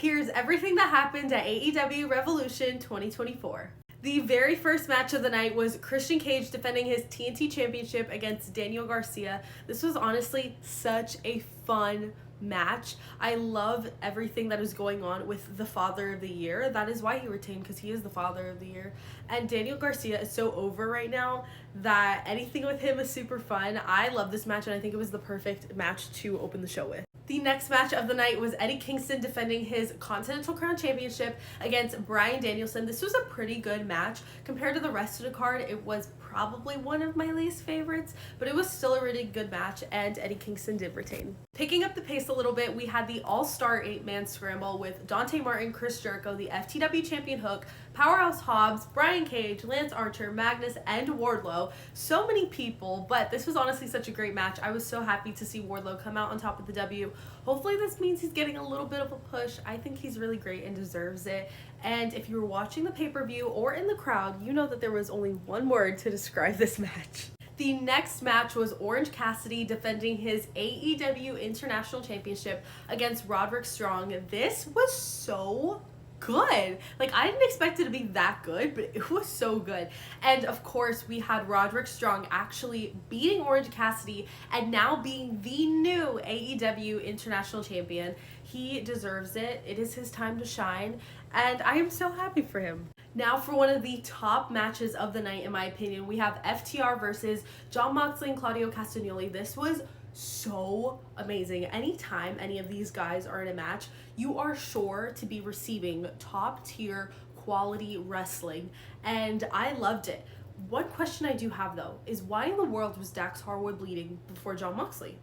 Here's everything that happened at AEW Revolution 2024. The very first match of the night was Christian Cage defending his TNT Championship against Daniel Garcia. This was honestly such a fun match. I love everything that is going on with the Father of the Year. That is why he retained, because he is the Father of the Year. And Daniel Garcia is so over right now that anything with him is super fun. I love this match, and I think it was the perfect match to open the show with. The next match of the night was Eddie Kingston defending his Continental Crown Championship against Bryan Danielson. This was a pretty good match. Compared to the rest of the card, it was probably one of my least favorites, but it was still a really good match, and Eddie Kingston did retain. Picking up the pace a little bit, we had the All-Star 8-man scramble with Dante Martin, Chris Jericho, the FTW Champion Hook, Powerhouse Hobbs, Brian Cage, Lance Archer, Magnus, and Wardlow. So many people, but this was honestly such a great match. I was so happy to see Wardlow come out on top of the W. Hopefully this means he's getting a little bit of a push. I think he's really great and deserves it. And if you were watching the pay-per-view or in the crowd, you know that there was only one word to describe this match. The next match was Orange Cassidy defending his AEW International Championship against Roderick Strong. This was so good. Like, I didn't expect it to be that good, but it was so good. And of course, we had Roderick Strong actually beating Orange Cassidy and now being the new AEW International Champion. He deserves it. It is his time to shine, and I am so happy for him. Now for one of the top matches of the night, in my opinion, we have FTR versus Jon Moxley and Claudio Castagnoli. This was so amazing. Anytime any of these guys are in a match, you are sure to be receiving top tier quality wrestling, and I loved it. One question I do have though is, why in the world was Dax Harwood bleeding before Jon Moxley?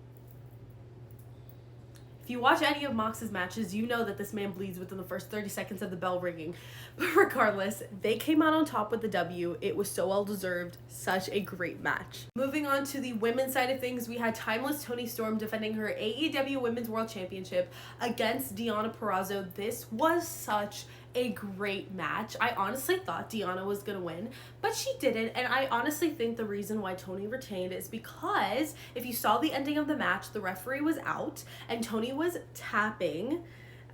If you watch any of Mox's matches, you know that this man bleeds within the first 30 seconds of the bell ringing. But regardless, they came out on top with the W. It was so well deserved. Such a great match. Moving on to the women's side of things, we had Timeless Toni Storm defending her AEW Women's World Championship against Deonna Purrazzo. This was such a great match. I honestly thought Deonna was gonna win, but she didn't, and I honestly think the reason why Toni retained is because if you saw the ending of the match, the referee was out and Toni was tapping.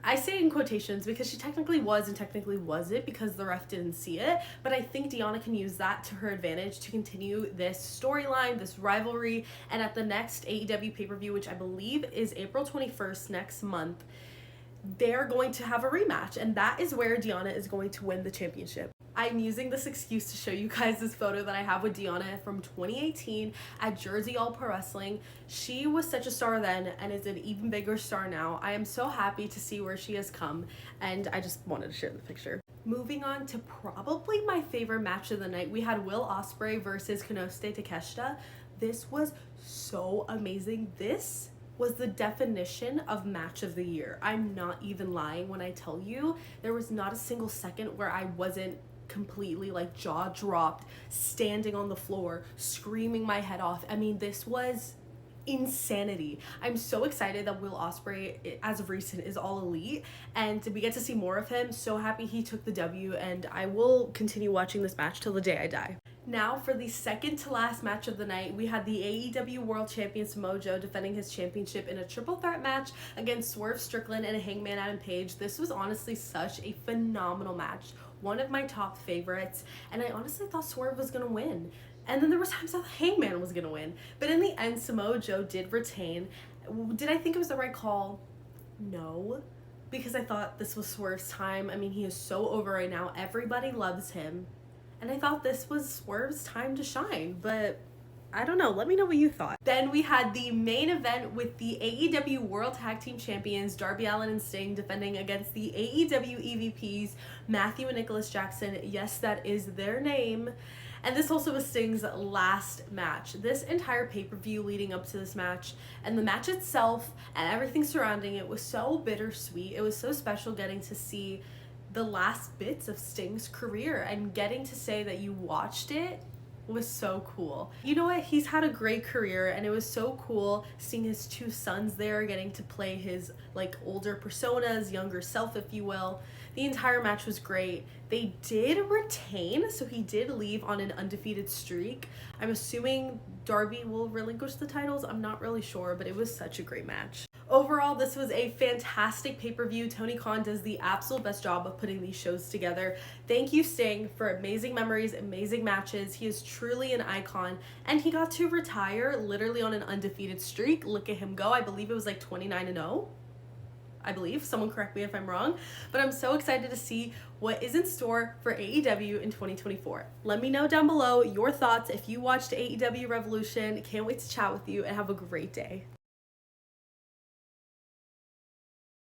I say in quotations because she technically was and technically wasn't, because the ref didn't see it, but I think Deonna can use that to her advantage to continue this storyline, this rivalry, and at the next AEW pay-per-view, which I believe is April 21st next month, they're going to have a rematch, and that is where Deonna is going to win the championship. I'm using this excuse to show you guys this photo that I have with Deonna from 2018 at Jersey All Pro Wrestling. She was such a star then and is an even bigger star now. I am so happy to see where she has come, and I just wanted to share the picture. Moving on to probably my favorite match of the night, we had Will Ospreay versus Konosuke Takeshita. This was so amazing. This was the definition of match of the year. I'm not even lying when I tell you there was not a single second where I wasn't completely like jaw dropped, standing on the floor, screaming my head off. I mean, this was insanity. I'm so excited that Will Ospreay, as of recent, is all elite, and we get to see more of him. So happy he took the W, and I will continue watching this match till the day I die. Now for the second to last match of the night, we had the AEW World Champion Samoa Joe defending his championship in a triple threat match against Swerve Strickland and Hangman Adam Page. This was honestly such a phenomenal match, one of my top favorites, and I honestly thought Swerve was gonna win. And then there was times that Hangman was gonna win, but in the end, Samoa Joe did retain. Did I think it was the right call? No, because I thought this was Swerve's time. I mean, he is so over right now. Everybody loves him. And I thought this was Swerve's time to shine, but I don't know. Let me know what you thought. Then we had the main event with the AEW World Tag Team Champions, Darby Allin and Sting, defending against the AEW EVPs, Matthew and Nicholas Jackson. Yes, that is their name. And this also was Sting's last match. This entire pay-per-view leading up to this match and the match itself and everything surrounding it was so bittersweet. It was so special getting to see the last bits of Sting's career, and getting to say that you watched it was so cool. You know what? He's had a great career, and it was so cool seeing his two sons there, getting to play his like older personas, younger self, if you will. The entire match was great. They did retain, so he did leave on an undefeated streak. I'm assuming Darby will relinquish the titles. I'm not really sure, but it was such a great match. Overall, this was a fantastic pay-per-view. Tony Khan does the absolute best job of putting these shows together. Thank you, Sting, for amazing memories, amazing matches. He is truly an icon, and he got to retire literally on an undefeated streak. Look at him go. I believe it was like 29-0. I believe. Someone correct me if I'm wrong. But I'm so excited to see what is in store for AEW in 2024. Let me know down below your thoughts if you watched AEW Revolution. Can't wait to chat with you, and have a great day.